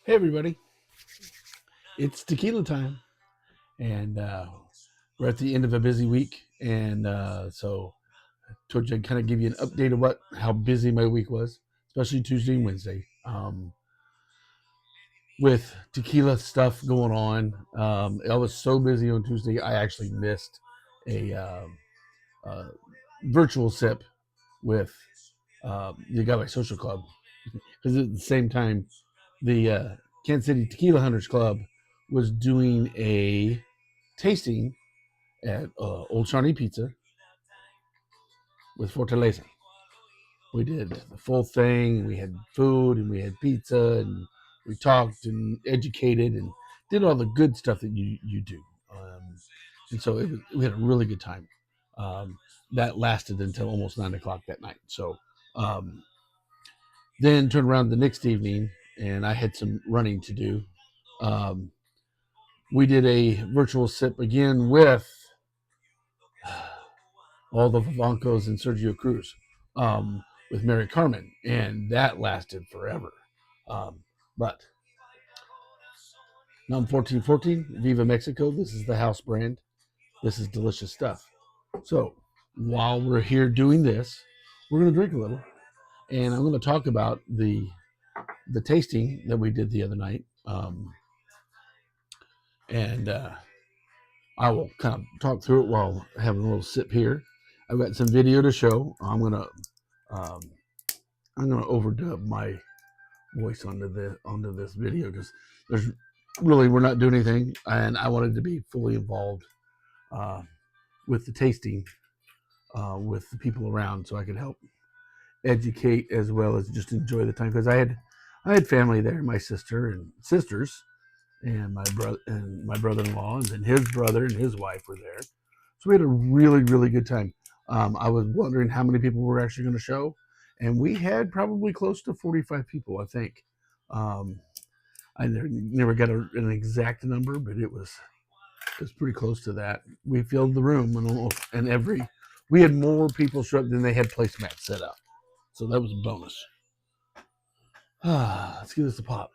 Hey everybody, it's tequila time, and we're at the end of a busy week, and so told you I'd kind of give you an update of how busy my week was, especially Tuesday and Wednesday, with tequila stuff going on. I was so busy on Tuesday, I actually missed a uh, virtual sip with the Agave Social Club because at the same time, the Kansas City Tequila Hunters Club was doing a tasting at Old Shawnee Pizza with Fortaleza. We did the full thing. We had food and we had pizza and we talked and educated and did all the good stuff that you do. And so we had a really good time. That lasted until almost 9 o'clock that night. So um, then turned around the next evening and I had some running to do. Um, we did a virtual sip again with all the Vivancos and Sergio Cruz with Mary Carmen, and that lasted forever. But Num 1414, Viva Mexico. This is the house brand. This is delicious stuff. So while we're here doing this, we're going to drink a little, and I'm going to talk about the tasting that we did the other night, and I will kind of talk through it while having a little sip here. I've got some video to show. Um, I'm gonna overdub my voice onto this video because there's really we're not doing anything, and I wanted to be fully involved uh, with the tasting with the people around, so I could help educate as well as just enjoy the time because I had family there, my sister and sisters, and my brother-in-law, and then his brother and his wife were there, so we had a really good time. I was wondering how many people were actually going to show, and we had probably close to 45 people, I think. Um, I never got an exact number, but it was pretty close to that. We filled the room, and we had more people show up than they had placemats set up, so that was a bonus. Let's give this a pop.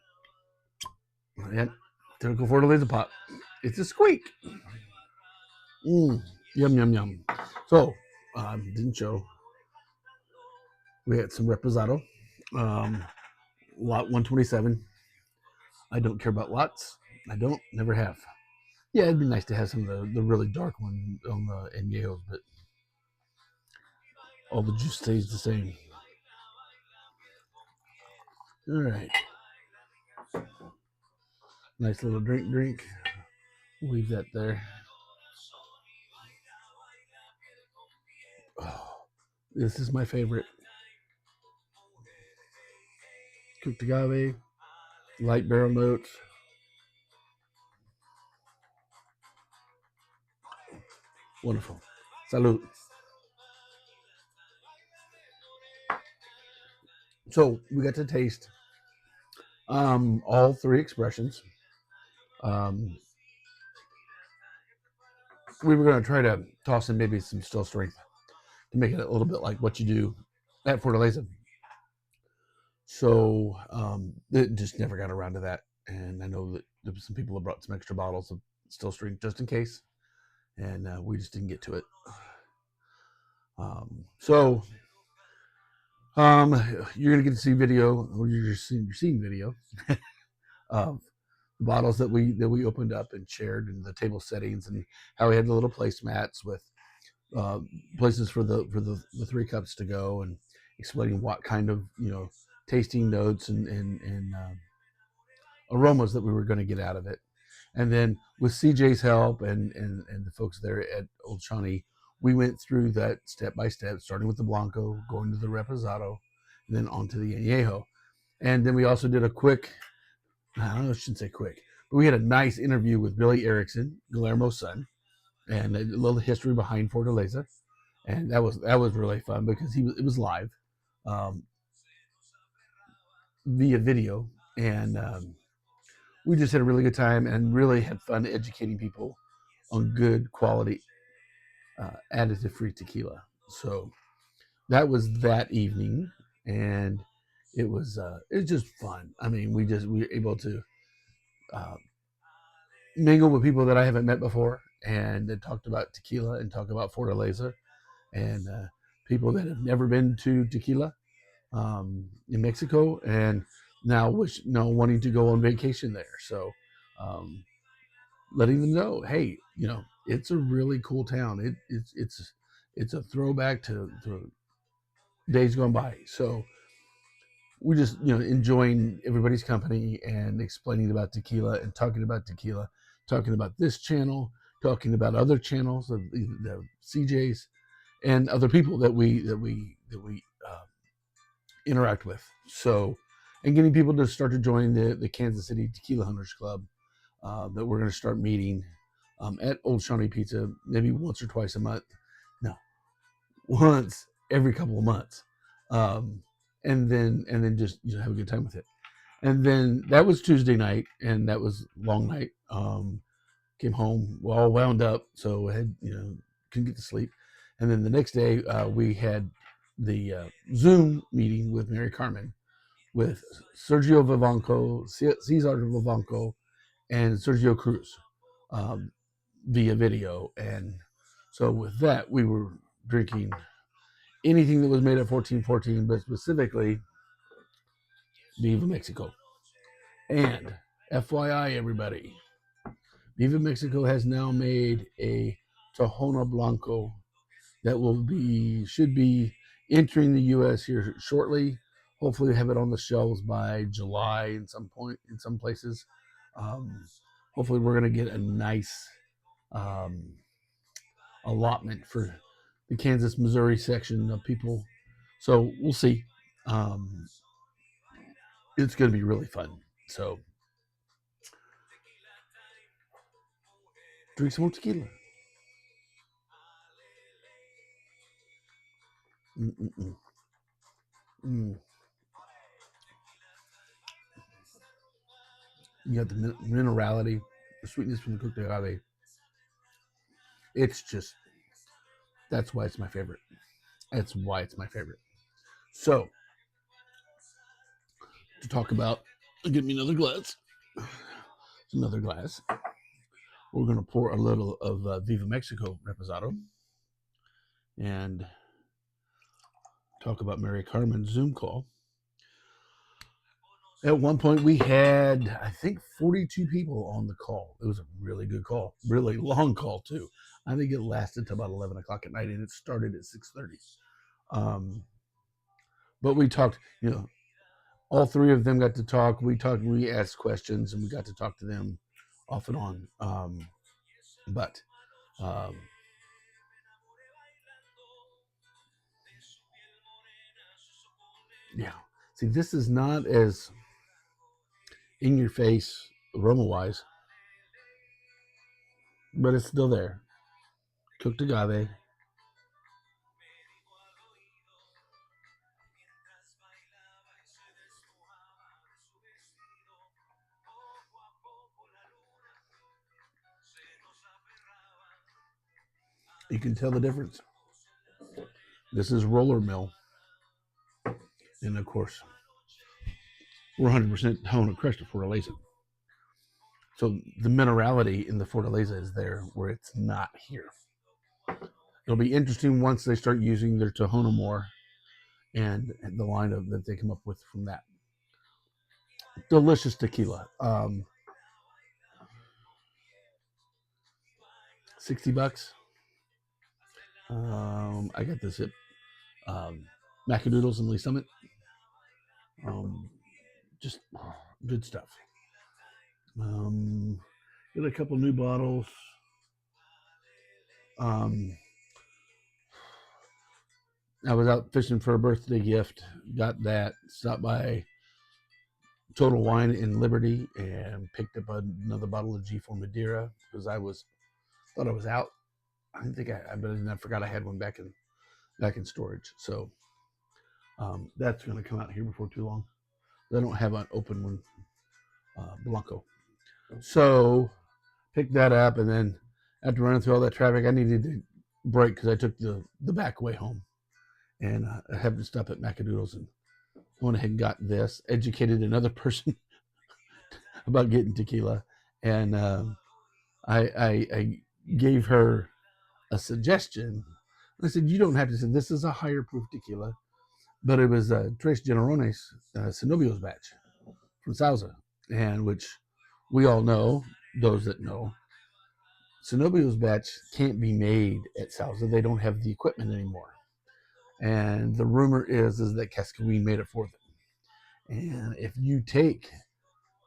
Yeah, typical Fortaleza pop. It's a squeak. Yum yum yum. So didn't show. We had some reposado. Lot 127. I don't care about lots. I don't, never have. Yeah, it'd be nice to have some of the really dark one on the añejos, but all the juice stays the same. All right. Nice little drink. Leave that there. Oh, this is my favorite. Cooked agave, light barrel notes. Wonderful. Salud. So we got to taste all three expressions. Um, we were going to try to toss in maybe some still strength to make it a little bit like what you do at Fortaleza. So it just never got around to that. And I know that there was some people that brought some extra bottles of still strength just in case, and we just didn't get to it. So you're gonna get to see video, or you're seeing video of the bottles that we opened up and shared, and the table settings, and how we had the little placemats with uh, places for the three cups to go, and explaining what kind of tasting notes and aromas that we were going to get out of it. And then with CJ's help and the folks there at Old Shawnee, we went through that step by step, starting with the Blanco, going to the Reposado, and then on to the Añejo. And then we also did a quick, I don't know, I shouldn't say quick, but we had a nice interview with Billy Erickson, Guillermo's son, and a little history behind Fortaleza. And that was really fun because it was live via video, and we just had a really good time and really had fun educating people on good quality additive free tequila. So that was that evening, and it's just fun. I mean, we were able to uh, mingle with people that I haven't met before, and that talked about tequila and talk about Fortaleza, and people that have never been to Tequila in Mexico, and now wanting to go on vacation there. So um, letting them know, hey, it's a really cool town. It's a throwback to days gone by. So we're just enjoying everybody's company and explaining about tequila and talking about tequila, talking about this channel, talking about other channels of the CJs and other people that we interact with. So, and getting people to start to join the Kansas City Tequila Hunters Club that we're going to start meeting at Old Shawnee Pizza maybe once or twice a month. No, once every couple of months, and then just have a good time with it. And then that was Tuesday night, and that was long night. Came home, all wound up, so I had couldn't get to sleep. And then the next day, we had the Zoom meeting with Mary Carmen, with Sergio Vivanco, Cesar Vivanco, and Sergio Cruz um, via video. And so with that, we were drinking anything that was made at 1414, but specifically Viva Mexico. And FYI, everybody, Viva Mexico has now made a Tahona Blanco that should be entering the U.S. here shortly. Hopefully, have it on the shelves by July in some point in some places. Um, Hopefully, we're going to get a nice um, allotment for the Kansas Missouri section of people. So we'll see. Um, it's going to be really fun. So drink some more tequila. Mm-mm-mm. Mm. You got the minerality, the sweetness from the cooked agave. It's just that's why it's my favorite. That's why it's my favorite. So to talk about, give me another glass. Another glass. We're gonna pour a little of Viva Mexico Reposado and talk about Mary Carmen's Zoom call. At one point, we had, I think, 42 people on the call. It was a really good call, really long call too. I think it lasted till about 11 o'clock at night, and it started at 6:30. Um, but we talked, all three of them got to talk. We talked, we asked questions, and we got to talk to them off and on. But um, yeah, see, this is not as in your face aroma wise, but it's still there. Cooked agave. You can tell the difference. This is roller mill, and of course, we're 100% Hona crushed to Fortaleza. So the minerality in the Fortaleza is there where it's not here. It'll be interesting once they start using their Tahona more and the line of that they come up with from that. Delicious tequila. $60. I got this at Macadoodles in Lee Summit. Just good stuff. Get a couple new bottles. Um, I was out fishing for a birthday gift. Got that. Stopped by Total Wine in Liberty and picked up another bottle of G4 Madeira because thought I was out. I didn't think but I forgot I had one back in storage. So that's going to come out here before too long. I don't have an open one, Blanco. So picked that up, and then after running through all that traffic, I needed to break because I took the back way home, and I happened to stop at Macadoodles and I went ahead and got this, educated another person about getting tequila, and I gave her a suggestion. I said, you don't have to say this is a higher proof tequila, but it was Tres Generones Cenobio's batch from Sauza, and which we all know, those that know, Cenobio's batch can't be made at Sauza. They don't have the equipment anymore. And the rumor is that Cascaween made it for them. And if you take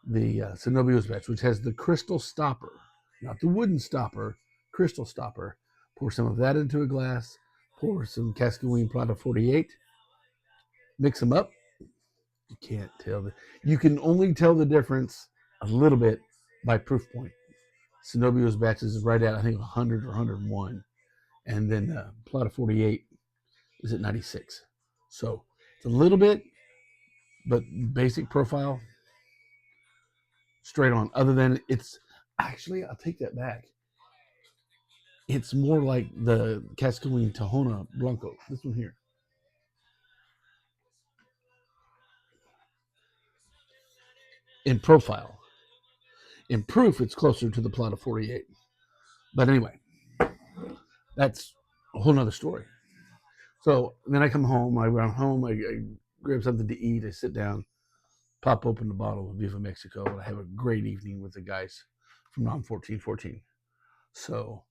the Cenobio's batch, which has the crystal stopper, not the wooden stopper, crystal stopper, pour some of that into a glass, pour some Cascaween Plata 48, mix them up. You can't tell. You can only tell the difference a little bit by proof point. Cenobio's batches is right at, I think, 100 or 101. And then Plata 48 is at 96. So it's a little bit, but basic profile, straight on. Other than it's actually, I'll take that back. It's more like the Cascaween Tahona Blanco. This one here. In profile. In proof, it's closer to the Plata 48. But anyway, that's a whole nother story. So then I come home. I run home. I grab something to eat. I sit down, pop open the bottle of Viva Mexico, and I have a great evening with the guys from NOM 1414. So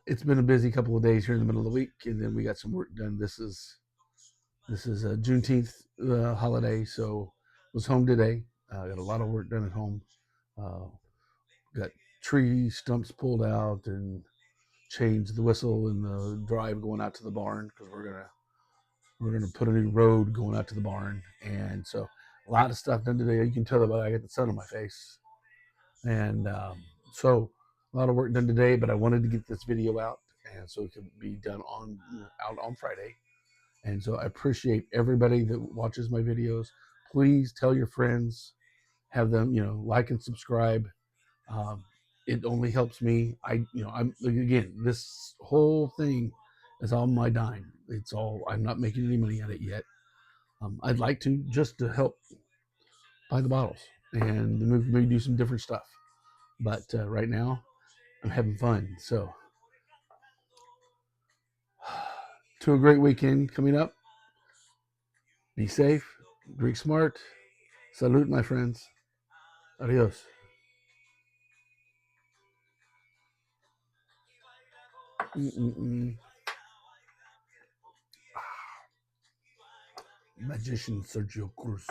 it's been a busy couple of days here in the middle of the week, and then we got some work done. This is a Juneteenth holiday, so was home today. Got a lot of work done at home. Uh, got tree stumps pulled out and changed the whistle and the drive going out to the barn because we're gonna put a new road going out to the barn, and so a lot of stuff done today. You can tell that I got the sun on my face, and so a lot of work done today. But I wanted to get this video out, and so it can be done on out on Friday. And so I appreciate everybody that watches my videos. Please tell your friends, have them, like and subscribe. Um, it only helps me. I'm again, this whole thing is on my dime. It's all, I'm not making any money at it yet. I'd like to just to help buy the bottles and maybe do some different stuff. But right now, I'm having fun. So, to a great weekend coming up. Be safe, drink smart. Salute, my friends. Adios. Mm-mm-mm. Magician Sergio Cruz.